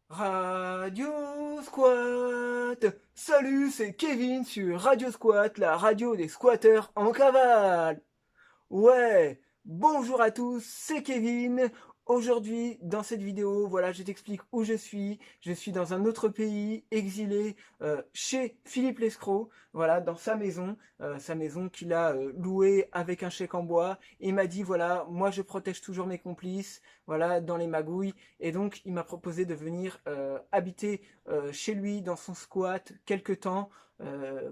Radio Squat. Salut, c'est Kevin sur Radio Squat, la radio des squatteurs en cavale. Ouais, bonjour à tous, c'est Kevin. Aujourd'hui, dans cette vidéo, voilà, je t'explique où je suis. Je suis dans un autre pays, exilé, chez Philippe Lescroc, voilà, dans sa maison qu'il a louée avec un chèque en bois. Et il m'a dit, voilà, moi je protège toujours mes complices, voilà, dans les magouilles. Et donc, il m'a proposé de venir habiter chez lui, dans son squat, quelque temps,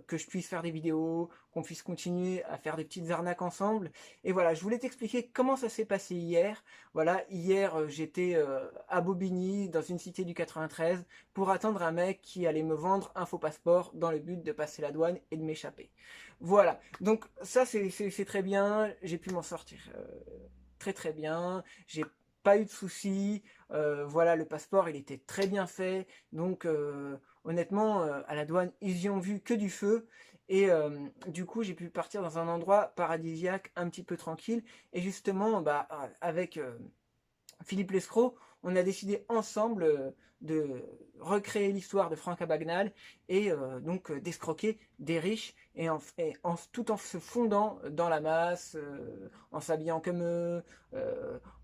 que je puisse faire des vidéos, qu'on puisse continuer à faire des petites arnaques ensemble. Et voilà, je voulais t'expliquer comment ça s'est passé hier. Voilà, hier j'étais à Bobigny, dans une cité du 93, pour attendre un mec qui allait me vendre un faux passeport dans le but de passer la douane et de m'échapper. Voilà, donc ça c'est très bien, j'ai pu m'en sortir très très bien, j'ai pas eu de soucis, voilà, le passeport il était très bien fait, donc honnêtement à la douane ils y ont vu que du feu. Et du coup, j'ai pu partir dans un endroit paradisiaque, un petit peu tranquille. Et justement, bah, avec Philippe Lescroc, on a décidé ensemble de recréer l'histoire de Franck Abagnale et donc d'escroquer des riches tout en se fondant dans la masse, en s'habillant comme eux,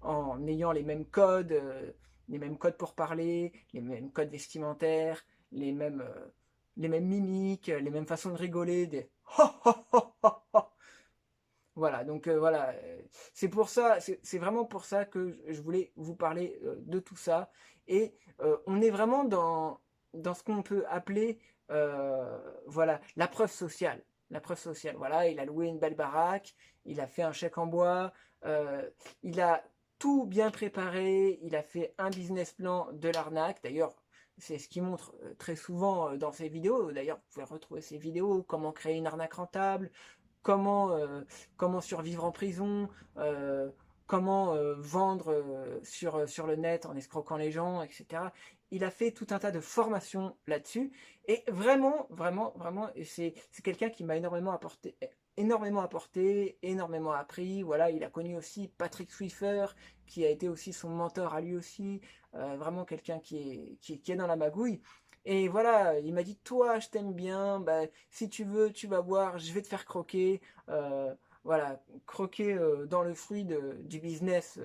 en ayant les mêmes codes pour parler, les mêmes codes vestimentaires, les mêmes mimiques, les mêmes façons de rigoler, des voilà, donc voilà, c'est pour ça, c'est vraiment pour ça que je voulais vous parler de tout ça. Et on est vraiment dans ce qu'on peut appeler, voilà, la preuve sociale. La preuve sociale, voilà, il a loué une belle baraque, il a fait un chèque en bois, euh, il a tout bien préparé, il a fait un business plan de l'arnaque. D'ailleurs, c'est ce qu'il montre très souvent dans ses vidéos. D'ailleurs, vous pouvez retrouver ses vidéos, comment créer une arnaque rentable, comment, comment survivre en prison, euh, comment vendre sur le net en escroquant les gens, etc. Il a fait tout un tas de formations là-dessus. Et vraiment, vraiment, vraiment, c'est quelqu'un qui m'a énormément appris. Voilà, il a connu aussi Patrick Swiffer, qui a été aussi son mentor à lui aussi. Vraiment quelqu'un qui est dans la magouille. Et voilà, il m'a dit, toi, je t'aime bien, bah, si tu veux, tu vas voir, je vais te faire croquer. Euh, voilà, croquer dans le fruit du business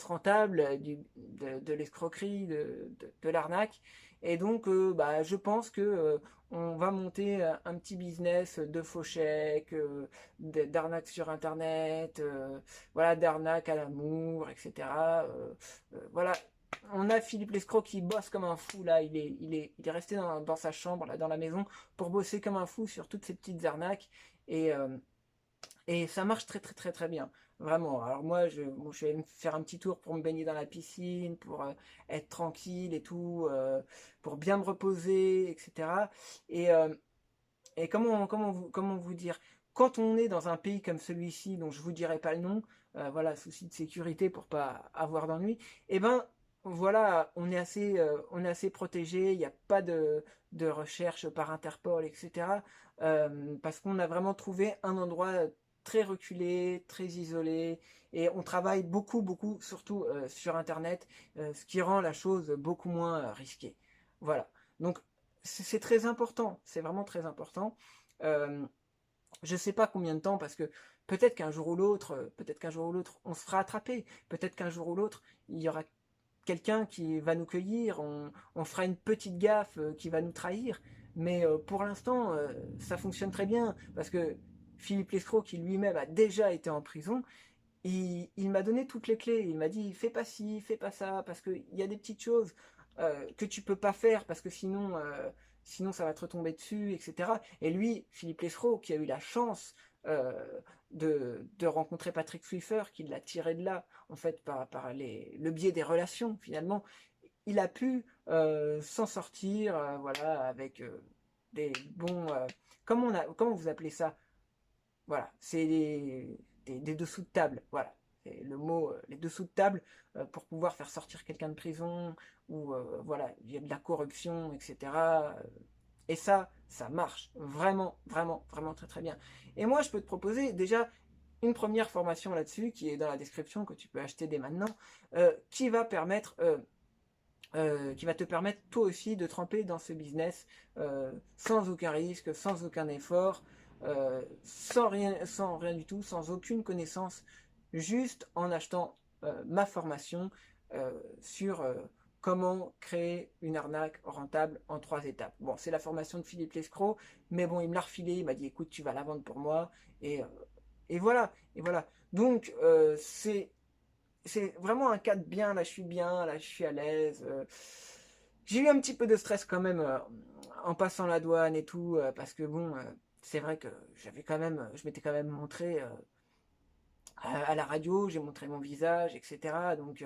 rentable, de l'escroquerie, de l'arnaque. Et donc, bah, je pense que on va monter un petit business de faux chèques, d'arnaque sur Internet, voilà, d'arnaque à l'amour, etc. Voilà, on a Philippe Lescroc qui bosse comme un fou là, il est resté dans sa chambre, là, dans la maison, pour bosser comme un fou sur toutes ces petites arnaques. Et, euh, et ça marche très très très très bien. Vraiment. Alors moi, bon, je vais me faire un petit tour pour me baigner dans la piscine, pour être tranquille et tout, pour bien me reposer, etc. Et, euh, et comment vous dire, quand on est dans un pays comme celui-ci, dont je vous dirai pas le nom, voilà, souci de sécurité pour pas avoir d'ennui, et ben voilà, on est assez protégé, il n'y a pas de recherche par Interpol, etc. Parce qu'on a vraiment trouvé un endroit très reculé, très isolé, et on travaille beaucoup, beaucoup, surtout sur Internet, ce qui rend la chose beaucoup moins risquée. Voilà. Donc c'est très important, c'est vraiment très important. Euh, je ne sais pas combien de temps, parce que peut-être qu'un jour ou l'autre, on se fera attraper. Peut-être qu'un jour ou l'autre, il y aura quelqu'un qui va nous cueillir. On fera une petite gaffe qui va nous trahir. Mais pour l'instant, ça fonctionne très bien, parce que Philippe Lescroc, qui lui-même a déjà été en prison, il m'a donné toutes les clés. Il m'a dit fais pas ci, fais pas ça, parce qu'il y a des petites choses que tu peux pas faire, parce que sinon ça va te retomber dessus, etc. Et lui, Philippe Lescroc, qui a eu la chance de rencontrer Patrick Swiffer, qui l'a tiré de là, en fait, par le biais des relations, finalement, il a pu s'en sortir, voilà, avec des bons. Comment vous appelez ça? Voilà, c'est des dessous de table. Voilà, c'est le mot, les dessous de table pour pouvoir faire sortir quelqu'un de prison ou voilà, il y a de la corruption, etc. Et ça marche vraiment, vraiment, vraiment très très bien. Et moi, je peux te proposer déjà une première formation là-dessus qui est dans la description que tu peux acheter dès maintenant, qui va permettre qui va te permettre toi aussi de tremper dans ce business sans aucun risque, sans aucun effort, sans rien du tout, sans aucune connaissance, juste en achetant ma formation sur comment créer une arnaque rentable en 3 étapes. Bon, c'est la formation de Philippe Lescroc, mais bon, il me l'a refilé, il m'a dit écoute, tu vas la vendre pour moi, et voilà, et voilà. Donc, c'est vraiment un cadre bien, là je suis bien, là je suis à l'aise. J'ai eu un petit peu de stress quand même en passant la douane et tout, parce que bon, c'est vrai que je m'étais quand même montré à la radio, j'ai montré mon visage, etc. Donc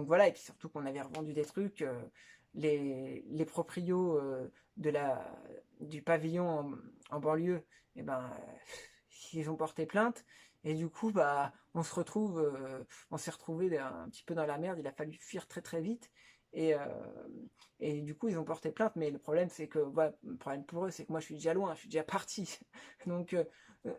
voilà, et puis surtout qu'on avait revendu des trucs, les proprios du pavillon en banlieue, et ben, ils ont porté plainte, et du coup, bah, on s'est retrouvé un petit peu dans la merde, il a fallu fuir très très vite, et, euh, et du coup, ils ont porté plainte, mais le problème, c'est que, voilà, le problème pour eux, c'est que moi, je suis déjà loin, je suis déjà parti, donc,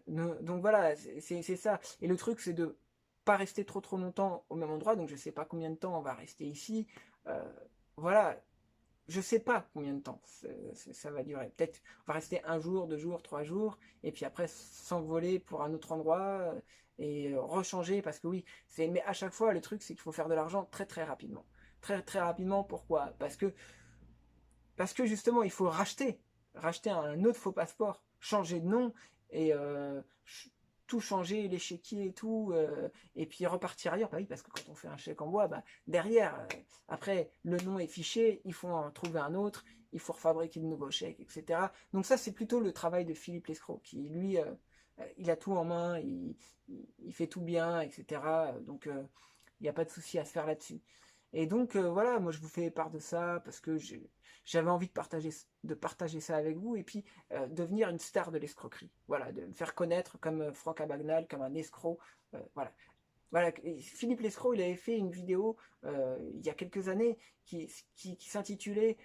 donc voilà, c'est ça, et le truc, c'est de pas rester trop trop longtemps au même endroit, donc je sais pas combien de temps on va rester ici. Euh, voilà, je sais pas combien de temps ça va durer. Peut-être on va rester un jour, 2 jours, 3 jours, et puis après s'envoler pour un autre endroit et rechanger parce que oui, mais à chaque fois le truc c'est qu'il faut faire de l'argent très très rapidement. Très très rapidement, pourquoi? Parce que justement il faut racheter un autre faux passeport, changer de nom et tout changer, l'échiquier et tout, et puis repartir ailleurs. Bah oui, parce que quand on fait un chèque en bois, bah, derrière, après, le nom est fiché, il faut en trouver un autre, il faut refabriquer de nouveaux chèques, etc. Donc ça, c'est plutôt le travail de Philippe Lescroc, qui, lui, il a tout en main, il fait tout bien, etc. Donc, il n'y a pas de souci à se faire là-dessus. Et donc voilà, moi je vous fais part de ça parce que j'avais envie de partager ça avec vous et puis devenir une star de l'escroquerie. Voilà, de me faire connaître comme Franck Abagnale, comme un escroc. Voilà. Voilà, et Philippe Lescroc, il avait fait une vidéo il y a quelques années qui s'intitulait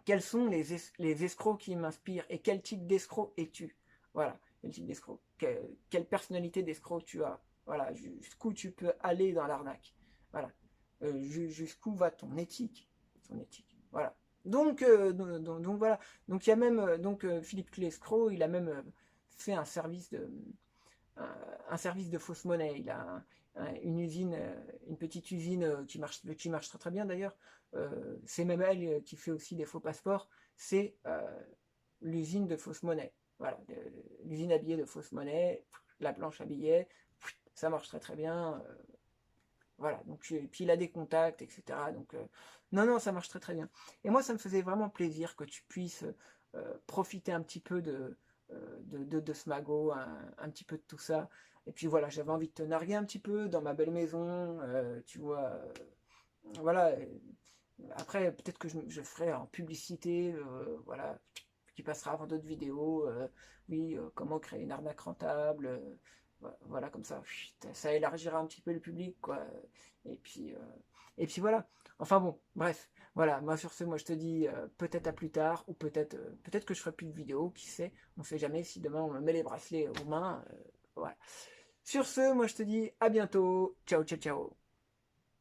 quels sont les escrocs qui m'inspirent et quel type d'escroc es-tu? Voilà, quel type d'escroc, quelle personnalité d'escroc tu as? Voilà, jusqu'où tu peux aller dans l'arnaque? Voilà, jusqu'où va ton éthique? Voilà. Donc voilà. Donc il y a même Philippe Lescroc, il a même fait un service de fausse monnaie. Il a une usine, une petite usine qui marche très très bien d'ailleurs. C'est même elle qui fait aussi des faux passeports. C'est l'usine de fausse monnaie. Voilà, l'usine à billets de fausse monnaie, la planche à billets, ça marche très très bien. Voilà, donc puis il a des contacts, etc. Donc non, non, ça marche très très bien. Et moi, ça me faisait vraiment plaisir que tu puisses profiter un petit peu de ce magot, un petit peu de tout ça. Et puis voilà, j'avais envie de te narguer un petit peu dans ma belle maison, tu vois. Voilà. Après, peut-être que je ferai en publicité, voilà, qui passera avant d'autres vidéos. Oui, comment créer une arnaque rentable. Voilà, comme ça élargira un petit peu le public, quoi. Et puis, voilà. Enfin bon, bref, voilà. Moi sur ce, moi je te dis peut-être à plus tard, ou peut-être que je ferai plus de vidéos, qui sait. On sait jamais si demain on me met les bracelets aux mains. Voilà. Sur ce, moi je te dis à bientôt. Ciao, ciao, ciao.